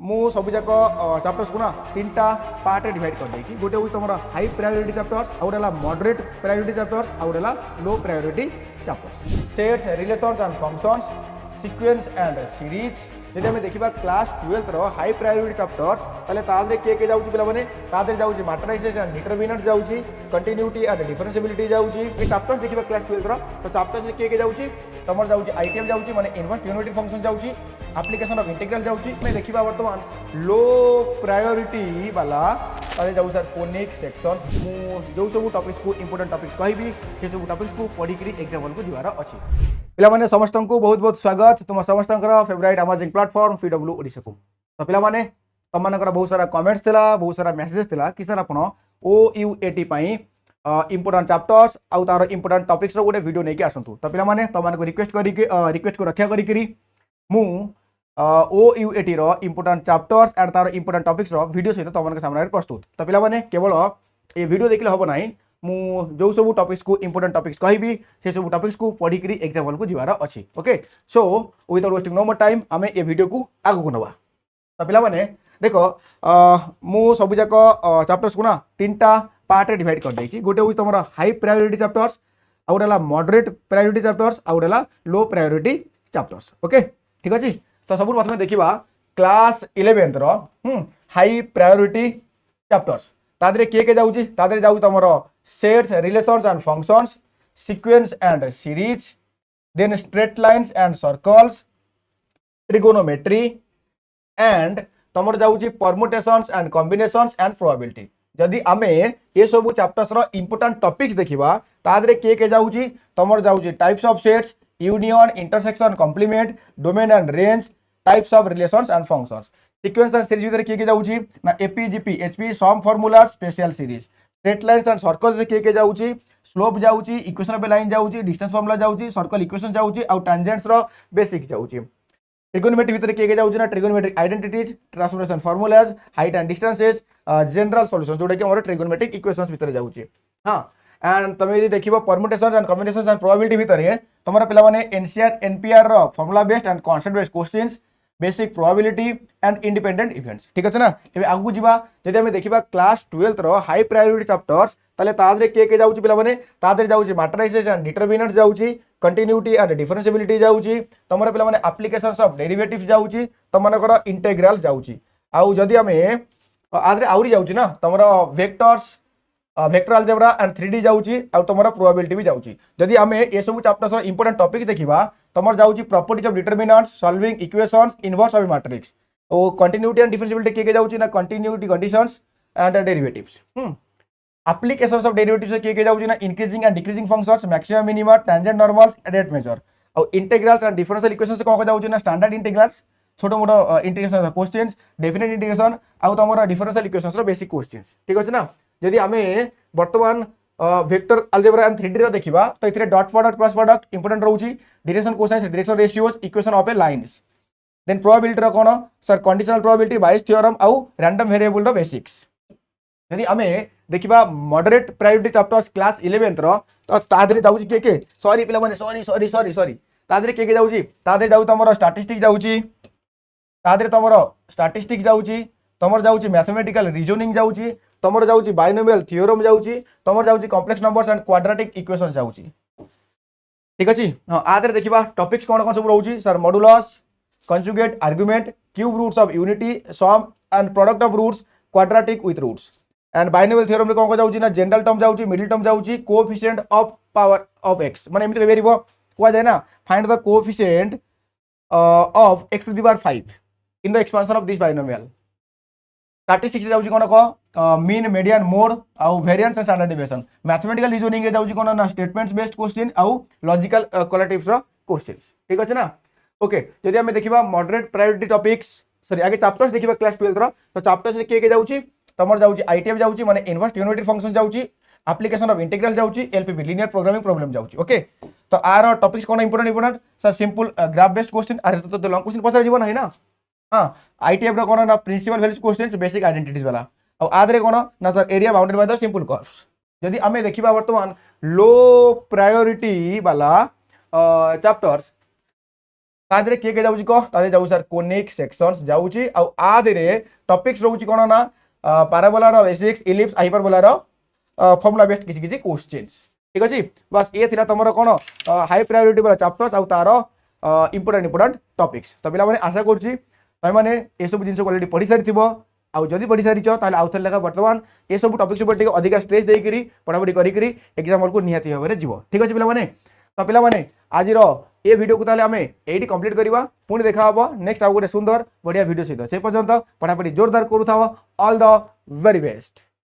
मु सब जाक चैप्टर्स को ना तीनटा पार्ट डिवाइड कर देछि। गोटे हूँ तुम हाई प्रायोरिटी चैप्टर्स, आउ गोटे मॉडरेट प्रायोरिटी चैप्टर्स, आउ गोटे low priority chapters. Sets, relations and functions, sequence and series. यदि आम देखा क्लास 12 हाई प्रायोरिटी चैप्टर्स ताले तादरे के जाउची पिला माने तादरे जाउची मैट्रिसेस एंड डिटरमिनेंट्स जाउची, कंटिन्यूटी एंड डिफरेंशिएबिलिटी जाउची। ए चैप्टर्स देखिबा क्लास 12 तो चैप्टर्स के जाउची तमर जाउची आईटीएम जाउची माने इनवर्स ट्रिग्नोमेट्रिक फंक्शन जाउची, एप्लीकेशन ऑफ इंटीग्रल जाउची। मैं देखिबा वर्तमान लो प्रायोरिटी वाला ताले जाउ सर कोनिक सेक्शंस। मु जो सब टॉपिक्स को इंपोर्टेंट टॉपिक्स कहबी से सब टॉपिक्स को पढ़ी करी एग्जाम को जिवार अछि। पिला माने समस्त को बहुत बहुत स्वागत तुम समस्त favourite amazing platform PW Odisha को। तो पिला माने तुम मानकर बहुत सारा कमेंट्स थिला, बहुत सारा मेसेजेस थिला कि सर आपण OUAT पई इंपोर्टेंट चैप्टर्स आउ तार इंपोर्टेंट टॉपिक्स रो गोटे वीडियो नै के आसंतु। तो पिला माने तुम मानको रिक्वेस्ट को रक्षा करी करी मु OUAT रो इंपोर्टेंट चैप्टर्स एंड तार इंपोर्टेंट टॉपिक्स रो वीडियो सहित तुम मानक सामने प्रस्तुत। तो पिला माने केवल ए वीडियो देखले हबो नाही, मु जो सब टॉपिक्स को इंपोर्टेंट टॉपिक्स कहबी से सब टॉपिक्स को पढ़ी करी एग्जाम को जिवार अछि। Okay, so without wasting no more time आमे ए वीडियो को आगु को नबा। तो पिला माने देखो मु सब जाक चैप्टर्स को ना तीनटा पार्ट रे डिवाइड कर देछि। गोटे हूँ तुम हाई प्रायोरिटी चैप्टर्स, आउ गोटे मॉडरेट प्रायोरिटी चैप्टर्स, आउ गोटे लो प्रायोरिटी चैप्टर्स। ओके, ठीक अछि। तो सब प्रथम देखिबा क्लास 11 रो हाई प्रायोरिटी चैप्टर्स तादरे के जाउची तादरे जाउ तमरो sets, relations and functions, sequence and series, then straight lines and circles, trigonometry and तमर जाउची permutations and combinations and probability. जदि आमे ये सब चैप्टर्स रो इंपोर्टेंट टॉपिक्स देखिबा तादरे के जाउची तमर जाउची types of sets, union, intersection, complement, domain and range, types of relations and functions. Sequence and series भीतर के जाउची ना AP, GP, HP, sum formula, special series. Straight lines and circles के जाउची स्लोप जाउची, इक्वेशन ऑफ लाइन जाउची, distance formula जाउची, circle equation जाउची, आउ टेंजेंट्स रो बेसिक जाउची। ट्रिगोनोमेट्री भीतर के जाउची ना trigonometric identities, transformation formulas, height and distances, general solution जोटा कि हमर ट्रिगोनोमेट्रिक इक्वेशंस भीतर जाउची। हां, एंड तमे यदि देखिबो permutations and combinations and probability भीतर तमरा पिला माने एनसीआर एनपीआर रो formula based and constant based questions, basic probability and independent events. ठीक আছে না? এবে আগু ଯିବା যদি আমি দেখিবা ক্লাস 12 रो हाई प्रायोरिटी चैप्टर्स তাহলে তাদরে के যাউची पिला माने तादरे जाउची मैट्रिसेस एंड डिटरमिनेंट्स जाउची, कंटिन्यूटी एंड डिफरेंशिएबिलिटी जाउची, तमरा पिला माने एप्लीकेशंस ऑफ डेरिवेटिव्स जाउची, तमनकर इंटीग्रल्स जाउची। आउ जदी हमें आदरे आउरी जाउची ना तमरा vectors, vector algebra and 3D जाउची, आउ तमरा प्रोबेबिलिटी भी जाउची। जदी हमें ए सब चैप्टर्स रो इंपोर्टेंट टॉपिक देखिबा तमर जाउची properties of determinants, solving equations, inverse of matrix, ओ कंटिन्यूटी एंड डिफरेंशिएबिलिटी के जाउची ना continuity conditions and derivatives. Applications of derivatives के जाउची ना increasing and decreasing functions, maximum minima, tangent normals, rate measure, और इंटीग्रल्स एंड डिफरेंशियल इक्वेशंस को जाउची ना स्टैंडर्ड इंटीग्रल्स, छोटो मोटो इंटीग्रेशन क्वेश्चंस, डेफिनेट इंटीग्रेशन, आउ तमरा डिफरेंशियल इक्वेशंस रो बेसिक क्वेश्चंस। ठीक अछि ना? जदी हमें वर्तमान वेक्टर अलजेब्रा एंड 3D रो देखिबा तो इथरे dot product, cross product important रहउची, direction cosine, direction ratios, equation of a lines, then probability रो कोन सर कंडीशनल प्रोबेबिलिटी, बाइस थ्योरम, आउ रैंडम वेरिएबल रो बेसिक्स। यदि हमें देखिबा मॉडरेट प्रायोरिटी चैप्टर्स क्लास 11 रो तो तादरे जाउची के सॉरी पिला माने सॉरी तादरे के जाउची तादरे जाउ तमरो स्टैटिस्टिक्स जाउची, तादरे तमरो स्टैटिस्टिक्स जाउची, तमर जाउची मैथमेटिकल रीजनिंग जाउची, तमर जाउची बाइनोमियल थ्योरम जाउची, तमर जाउची complex numbers and quadratic equations जाउची। ठीक अछि? हां, आदरे देखिबा टॉपिक्स कोन कोन सब रहउची सर modulus, conjugate, argument, cube roots of unity, sum and product of roots, quadratic with roots, and binomial theorem रे कोन जाउची ना जनरल टर्म जाउची, मिडिल टर्म जाउची, coefficient of power of x माने एमिति वेरिएबल कोआ जाय ना find the coefficient of x to the power 5 in the expansion of this binomial. Statistics जाउची कोन को मीन, मीडियन, मोड, आउ variance and standard deviation. Mathematical reasoning रे जाउची कोन ना स्टेटमेंट्स बेस्ड क्वेश्चन आउ लॉजिकल कलेक्टिव्स रो क्वेश्चंस। ठीक अछि ना? ओके, जदि हमें देखिबा मॉडरेट प्रायोरिटी टॉपिक्स सॉरी आगे चैप्टर्स देखिबा क्लास 12 रो तो चैप्टर्स के जाउची तमर जाउची आईटीएम जाउची माने इनवर्स ट्रिग्नोमेट्रिक फंक्शन जाउची, एप्लीकेशन ऑफ इंटीग्रल जाउची, एलपीपी लिनियर प्रोग्रामिंग प्रॉब्लम जाउची। ओके, तो आर टॉपिक्स कोन इंपोर्टेंट सर सिंपल ग्राफ बेस्ड क्वेश्चन आर तो लॉन्ग क्वेश्चन पछर जीवन है ना। हां, आईटीएम रो कोन ना principal values questions, basic identities वाला, और आदरे कोन ना सर area bounded by the simple curves. जदि हमें देखिबा वर्तमान लो प्रायोरिटी वाला चैप्टर्स तादरे किए जाउची को तादे जाउ सर कोनिक सेक्शंस जाउची आ आदरे टॉपिक्स रहउची कोन ना पैराबोला रो बेसिक्स इलिप्स हाइपरबोला रो फॉर्मूला बेस्ड किसी किसी क्वेश्चंस ठीक अछि बस ये थिला तमरो कोन हाई प्रायोरिटी वाला चैप्टर्स आ तारो इंपोर्टेंट टॉपिक्स तो पिला माने आशा करछि तय माने ए सब जिंस ऑलरेडी पढी सारि थिबो आउ जदि पढी सारिछ ताले आउ थर लेखा वर्तमान ए सब टॉपिक्स ऊपर टिके अधिक स्ट्रेस देई करी पढापढी करी करी एग्जाम को निहाती होबरे जीवो ठीक अछि पिला माने तो पिला माने आज रो ए वीडियो को ताले हमें एडी कंप्लीट करबा पुणी देखा हबो नेक्स्ट आउ गोटे सुंदर बढ़िया वीडियो सहित से पर्यंत पढापढी जोरदार करू थाओ ऑल द वेरी बेस्ट।